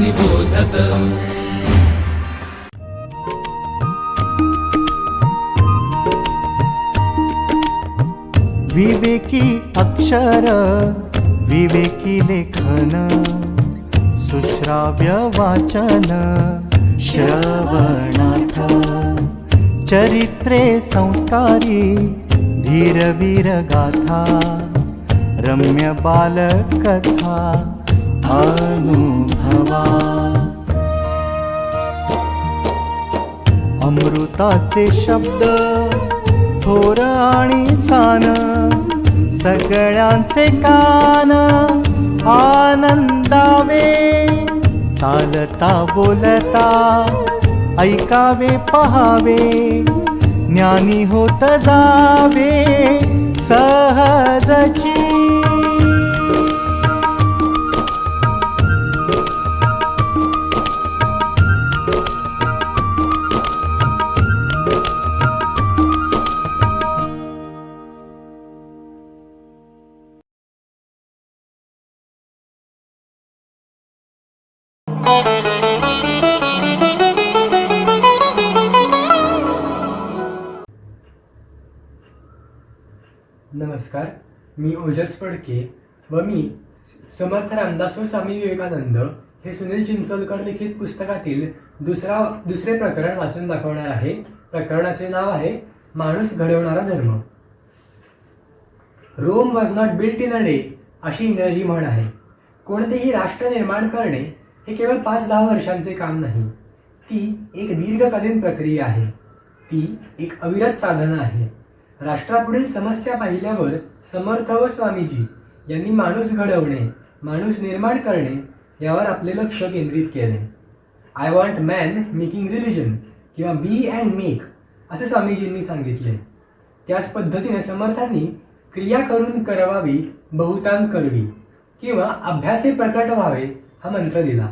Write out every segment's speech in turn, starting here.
निबोधत। विवेकी अक्षर विवेकी लेखन सुश्राव्य वाचन श्रवणार्थ चरित्रे संस्कारी धीरवीर गाथा रम्य बालकथा अनुभवा अमृताचे शब्द थोर आणि सान सगळ्यांचे कान आनंदावे चालता बोलता ऐकावे पहावे ज्ञानी होत जावे सहजची। नमस्कार, मी ओजस फडके व मी समर्थ रामदास स्वामी विवेकानंद हे सुनील चिंचोलकर लिखित पुस्तकातील दुसरे प्रकरण वाचून दाखवणार आहे। प्रकरणाचे नाव आहे माणूस घडवणारा धर्म। Rome was not built in a day अशी इंग्रजी म्हण आहे। कोणतेही राष्ट्र निर्माण करणे हे केवळ 5-10 वर्षांचे काम नाही, ती एक दीर्घकालीन प्रक्रिया आहे, ती एक अविरत साधना आहे। राष्ट्रापुढील समस्या पाहिल्यावर समर्थ व स्वामीजी यांनी माणूस घडवणे, माणूस निर्माण करणे यावर आपले लक्ष केंद्रित केले। I want man making religion किंवा बी अँड मेक असे स्वामीजींनी सांगितले। त्याच पद्धतीने समर्थांनी क्रिया करून करवावी बहुतान करवी किंवा अभ्यासे प्रकट व्हावे हा मंत्र दिला।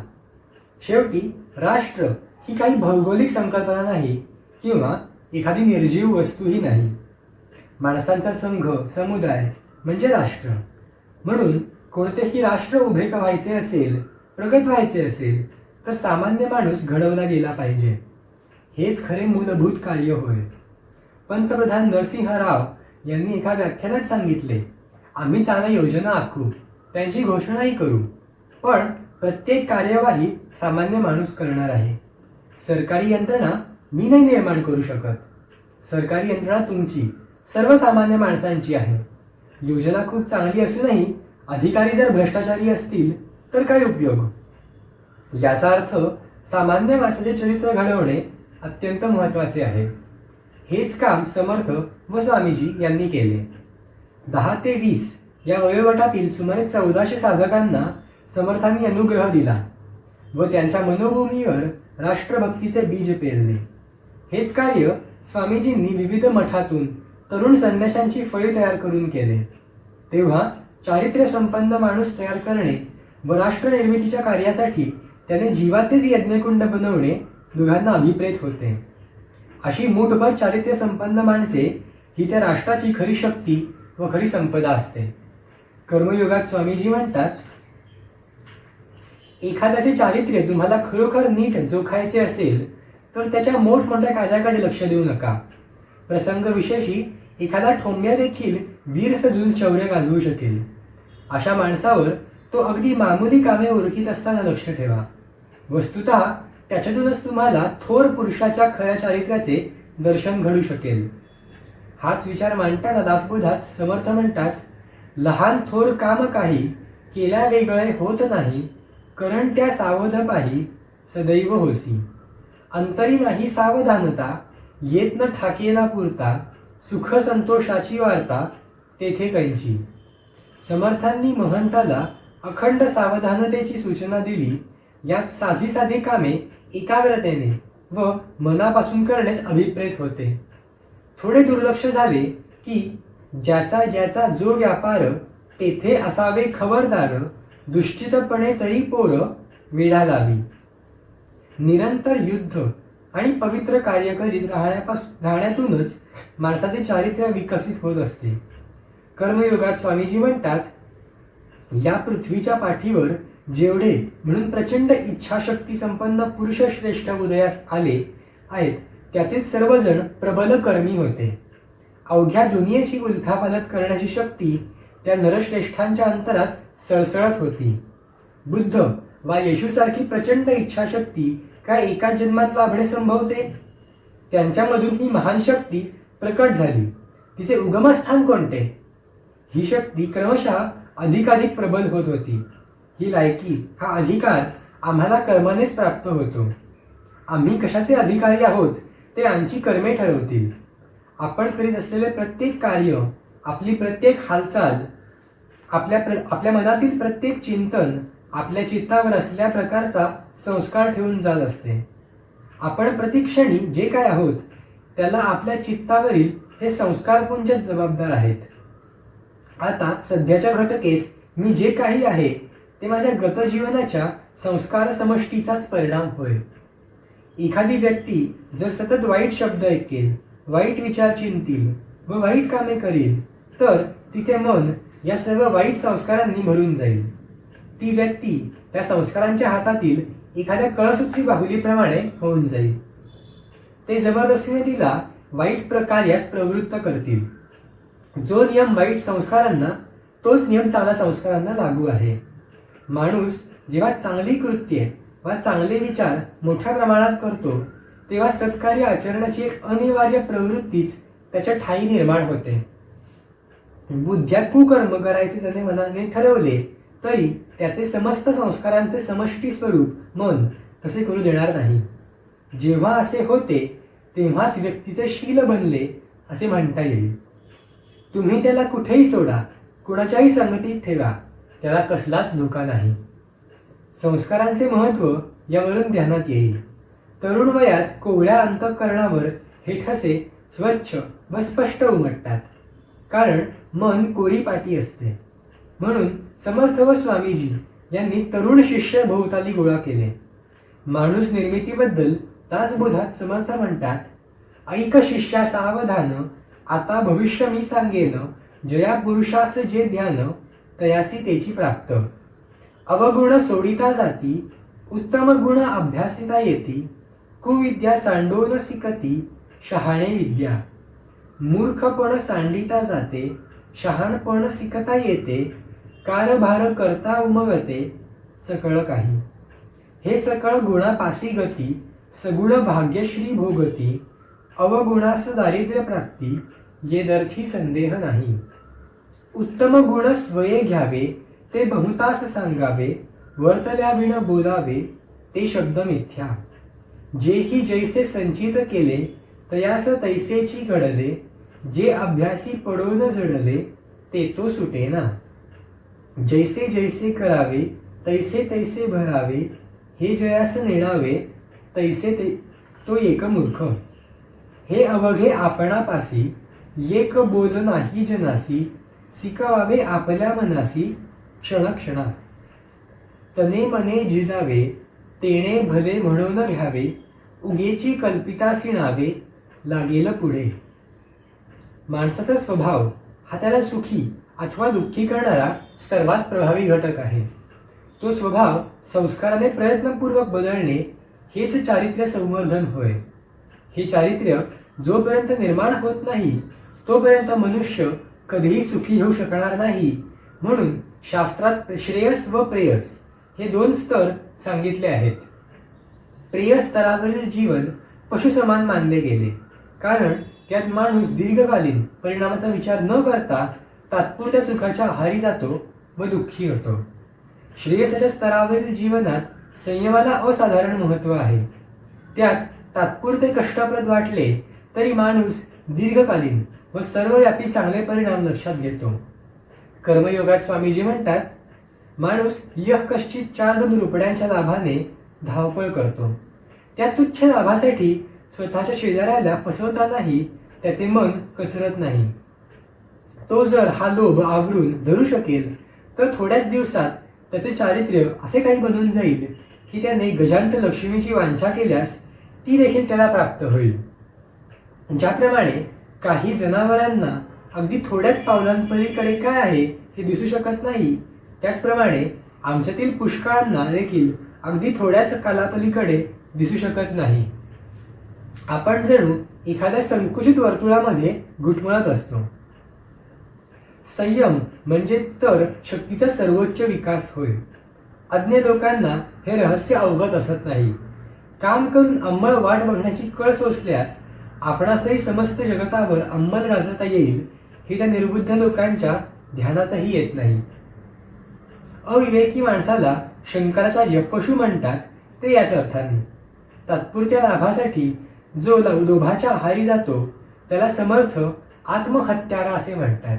शेवटी राष्ट्र ही काही भौगोलिक संकल्पना नाही किंवा एखादी निर्जीव वस्तूही नाही। माणसांचा संघ समुदाय म्हणजे राष्ट्र। म्हणून कोणतेही राष्ट्र उभे व्हायचे असेल, प्रगत व्हायचे असेल तर सामान्य माणूस घडवला गेला पाहिजे। हेच खरे मूलभूत कार्य होय। पंतप्रधान नरसिंह राव यांनी एका व्याख्यानात सांगितले, आम्ही चांगल्या योजना आखू, त्यांची घोषणाही करू, पण प्रत्येक कार्यवाही सामान्य माणूस करणार आहे। सरकारी यंत्रणा मी नाही निर्माण करू शकत, सरकारी यंत्रणा तुमची सर्वसामान्य माणसांची आहे। योजना खूप चांगली असूनही अधिकारी जर भ्रष्टाचारी असतील तर काय उपयोग? याचा अर्थ सामान्य माणसाचे चरित्र घडवणे अत्यंत महत्त्वाचे आहे। हेच काम समर्थ व स्वामीजी यांनी केले। 10 ते 20 या वयोगटातील सुमारे 1400 साधकांना समर्थांनी अनुग्रह दिला व त्यांच्या मनोभूमीवर राष्ट्रभक्तीचे बीज पेरले। हेच कार्य स्वामीजींनी विविध मठातून तरुण संन्याशांची फळी तयार करून केले। तेव्हा चारित्र्य संपन्न माणूस तयार करणे व राष्ट्र निर्मितीच्या कार्यासाठी त्याने जीवाचेच यज्ञकुंड बनवणे दोघांना अभिप्रेत होते। अशी मूठभर चारित्र्य संपन्न माणसे ही त्या राष्ट्राची खरी शक्ती व खरी संपदा असते। कर्मयोगात स्वामीजी म्हणतात, एखाद्याचे चारित्र्य तुम्हाला खरोखर नीट जोखायचे असेल तर त्याच्या मोठमोठ्या कार्याकडे लक्ष देऊ नका। प्रसंग विशेषी एखादा ठोम्या देखील वीर सजून शौर्य गाजवू शकेल। अशा माणसावर तो अगदी मामूली कामे उरकीत असताना लक्ष ठेवा। वस्तुतः त्याच्यातूनच तुम्हाला थोर पुरुषाच्या खऱ्या चारित्र्याचे दर्शन घडू शकेल। हाच विचार मांडताना दासबोधात समर्थ म्हणतात, लहान थोर काम काही केल्या वेगळे होत नाही, कारण त्या सावध पाही सदैव होसी। अंतरी नाही सावधानता, येत न ठाकेला पुरता, सुख संतोषाची वार्ता तेथे कैंची। समर्थांनी महंताला अखंड सावधानतेची सूचना दिली। यात साधी साधी कामे एकाग्रतेने व मनापासून करण्यास अभिप्रेत होते। थोडे दुर्लक्ष झाले की ज्याचा ज्याचा जो व्यापार तेथे असावे खबरदार, दुष्टितपणे तरी पोर वेढा लावी। निरंतर युद्ध आणि पवित्र कार्य करीत राहण्यातूनच माणसाचे चारित्र्य विकसित होत असते। कर्मयोगात स्वामीजी म्हणतात, या पृथ्वीच्या पाठीवर जेवढे म्हणून प्रचंड इच्छाशक्ती संपन्न पुरुष श्रेष्ठ उदयास आले आहेत त्यातील सर्वजण प्रबल कर्मी होते. अवघ्या दुनियेची उलथापालथ करण्याची शक्ती त्या नरश्रेष्ठांच्या अंतरात सळसळत होती. बुद्ध वा येशूसारखी प्रचंड इच्छाशक्ती काय एकाच जन्मात लाभणे संभवते? त्यांच्यामधून ही महान शक्ती प्रकट झाली. तिचे उगमस्थान कोणते? ही शक्ती क्रमशः अधिकाधिक प्रबल होत होती. ही लायकी, हा अधिकार आम्हाला कर्मानेच प्राप्त होतो. आम्ही कशाचे अधिकारी आहोत ते आमची कर्मे ठरवतील. आपण करीत असलेले प्रत्येक कार्य, आपली प्रत्येक हालचाल, आपल्या मनातील प्रत्येक चिंतन आपल्या चित्तावर असल्या प्रकारचा संस्कार ठेवून जात असते. आपण प्रतिक्षणी जे काय आहोत त्याला आपल्या चित्तावरील हे संस्कारपुंजच जबाबदार आहेत. आता सध्याच्या घटकेस मी जे काही आहे ते माझ्या गतजीवनाच्या संस्कार समष्टीचाच परिणाम होय. एखादी व्यक्ती जर सतत वाईट शब्द ऐकेल, वाईट विचार चिंतील व वाईट कामे करील तर तिचे मन या सर्व वाईट संस्कारांनी भरून जाईल. ती व्यक्ती त्या संस्कारांच्या हातातील एखाद्या कळसूत्री बाहुलीप्रमाणे होऊन जाईल. ते जबरदस्तीने तिला वाईट प्रकार्यास प्रवृत्त करतील. जो नियम वाईट संस्कारांना तोच नियम चांगल्या संस्कारांना लागू आहे. माणूस जेव्हा चांगली कृत्ये वा चांगले विचार मोठ्या प्रमाणात करतो तेव्हा सत्कार्य आचरणाची एक अनिवार्य प्रवृत्तीच त्याच्या ठायी निर्माण होते. बुद्ध्या कुकर्म करायचे त्याने मनाने ठरवले तरी त्याचे समस्त संस्कारांचे समष्टी स्वरूप मन तसे करू देणार नाही. जेव्हा असे होते तेव्हाच व्यक्तीचे शील बनले असे म्हणता येईल. तुम्ही त्याला कुठेही सोडा, कुणाच्याही संगतीत ठेवा, त्याला कसलाच धोका नाही. संस्कारांचे महत्त्व यावरून ध्यानात येईल. तरुण वयात कोवळ्या अंतःकरणावर हे ठसे स्वच्छ व स्पष्ट उमटतात, कारण मन कोरीपाटी असते. म्हणून समर्थ व स्वामीजी यांनी तरुण शिष्य भोवताली गोळा केले. माणूस निर्मितीबद्दल दासबोधात समर्थ म्हणतात, ऐक शिष्या सावधान, आता भविष्य मी सांगेन, जया पुरुषास जे ध्यान, तयासी तेची प्राप्त. अवगुण सोडिता जाती, उत्तम गुण अभ्यासिता येती, कुविद्या सांडोन सिकती, शहाणे विद्या. मूर्खपण सांडिता जाते, शहाणपण सिकता येते, कारभार करता उमगते, सकळ काही. हे सकळ गुणापासी गती, सगुण भाग्यश्री भोगती, अवगुणास दारिद्र्य प्राप्ती, येदर्थी संदेह नाही. उत्तम गुण स्वये घ्यावे, ते बहुतास सांगावे, वर्तल्या विण बोलावे, ते शब्द मिथ्या. जेही जैसे संचित केले, तयास तैसेची घडले, जे अभ्यासी पडोन जडले, ते तो सुटेना. जैसे जैसे करावे, तैसे तैसे भरावे, हे जयास नेणावे, तैसे ते तो एक मूर्ख. हे अवघे आपणापासी, एक बोल नाही जनासी, सिकवावे आपल्या मनासी, क्षणक्षणा. तने मने जिजावे, तेणे भले म्हणून घ्यावे, उगेची कल्पितासी नावे, लागेल पुढे. माणसाचा स्वभाव हा त्याला सुखी अथवा दुःखी करणारा सर्वात प्रभावी घटक आहे. तो स्वभाव संस्काराने प्रयत्नपूर्वक बदलणे हेच चारित्र्य संवर्धन होय. हे चारित्र्य जोपर्यंत निर्माण होत नाही तोपर्यंत मनुष्य कधीही सुखी होऊ शकणार नाही. म्हणून शास्त्रात श्रेयस व प्रेयस हे दोन स्तर सांगितले आहेत. प्रेयस स्तरावरील जीवन पशुसमान मानले गेले, कारण त्यात माणूस दीर्घकालीन परिणामाचा विचार न करता तात्पुरत्या सुखाच्या आहारी जातो व दुःखी होतो. श्रेयसाच्या स्तरावरील जीवनात संयमाला असाधारण महत्त्व आहे. त्यात तात्पुरते कष्टप्रद वाटले तरी माणूस दीर्घकालीन व सर्वव्यापी चांगले परिणाम लक्षात घेतो. कर्मयोगात स्वामीजी म्हणतात, माणूस यह कश्चित 4 रुपयांच्या लाभाने धावपळ करतो. त्या तुच्छ लाभासाठी स्वतःच्या शेजाऱ्याला फसवतानाही त्याचे मन कचरत नाही. तो जर हा लोभ आवरून धरू शकेल तर थोड्याच दिवसात त्याचे चारित्र्य असे काही बनून जाईल की त्याने गजांत लक्ष्मीची वांछा केल्यास ती देखील त्याला प्राप्त होईल. ज्याप्रमाणे काही जनावरांना अगदी थोड्याच पावलांपलीकडे काय आहे हे दिसू शकत नाही, त्याचप्रमाणे आमच्यातील पुष्कळांना देखील अगदी थोड्याच कालापलीकडे दिसू शकत नाही. आपण जणू एखाद्या संकुचित वर्तुळामध्ये घुटमळत असतो. संयम म्हणजे तर शक्तीचा सर्वोच्च विकास होय. अज्ञ लोकांना हे रहस्य अवगत असत नाही. काम करून अंमळ वाट बघण्याची कळ सोसल्यास आपणासही समस्त जगतावर अंमल गाजवता येईल हे त्या निर्बुद्ध लोकांच्या ध्यानातही येत नाही. अविवेकी माणसाला शंकराचार्य पशु म्हणतात ते याच अर्थाने. तात्पुरत्या लाभासाठी जो लोभाच्या आहारी जातो त्याला समर्थ आत्महत्यारा असे म्हणतात.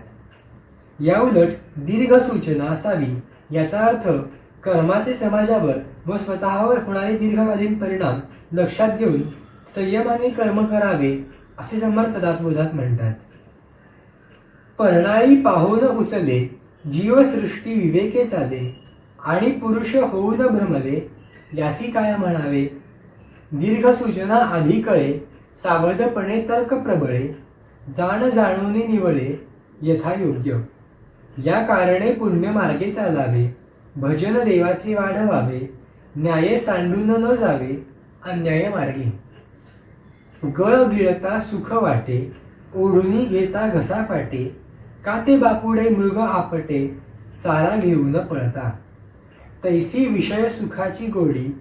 याउलट दीर्घ सूचना असावी याचा अर्थ कर्माचे समाजावर व स्वतःवर होणारे दीर्घकालीन परिणाम लक्षात घेऊन संयमाने कर्म करावे असे समर्थ दासबोधात म्हणतात. पर्णाळी पाहून उचले जीवसृष्टी विवेके चाले आणि पुरुष होऊन भ्रमले यासी काय म्हणावे. दीर्घ सूचना आधी कळे सावधपणे तर्क प्रबळे जाण जाणून निवळे यथायोग्य. या कारणे पुण्य मार्गे चालावे भजन देवाचे वाढवावे न्याय सांडून न जावे अन्याय मार्गी. गळ गिळता सुख वाटे ओढुनी घेता घसा फाटे का ते बापुडे मृग आपटे चारा घेऊन पळता. तैसी विषय सुखाची गोडी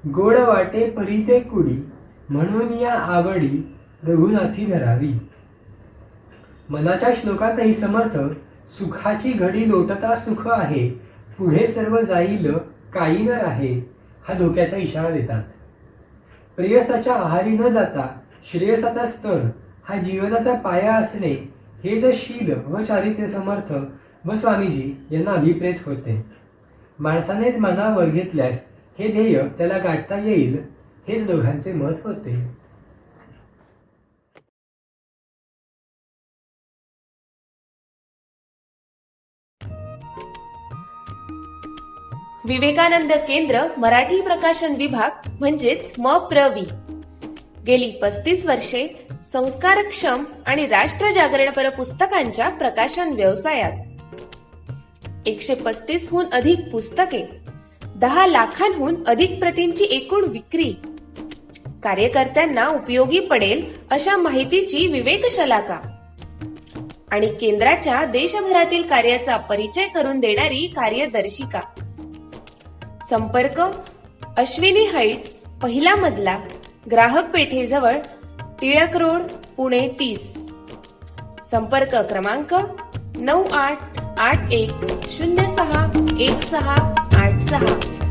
गोड वाटे परी ते कुडी म्हणून या आवडी रघुनाथी धरावी. मनाच्या श्लोकातही समर्थ सुखाची घडी लोटता सुख आहे पुढे सर्व जाईल काही न राहे हा धोक्याचा इशारा देतात. प्रेयसाच्या आहारी न जाता श्रेयसाचा स्तर हा जीवनाचा पाया असणे हेच शील व चारित्र्य समर्थ व स्वामीजी यांना अभिप्रेत होते. माणसानेच मनावर घेतल्यास हे ध्येय त्याला गाठता येईल हेच दोघांचे मत होते. विवेकानंद केंद्र मराठी प्रकाशन विभाग म्हणजेच MPRV गेली 35 वर्षे संस्कारक्षम आणि राष्ट्र जागरणपर पुस्तकांच्या प्रकाशन व्यवसायात. 135 हून अधिक पुस्तके, 10 लाखांहून अधिक प्रतींची एकूण विक्री, कार्यकर्त्यांना उपयोगी पडेल अशा माहितीची विवेकशलाका आणि केंद्राच्या देशभरातील कार्याचा परिचय करून देणारी कार्यदर्शिका. संपर्क अश्विनी हाईट्स, पहिला मजला, ग्राहक पेठेजवळ, टिळक रोड, पुणे 30. संपर्क क्रमांक 9881061686.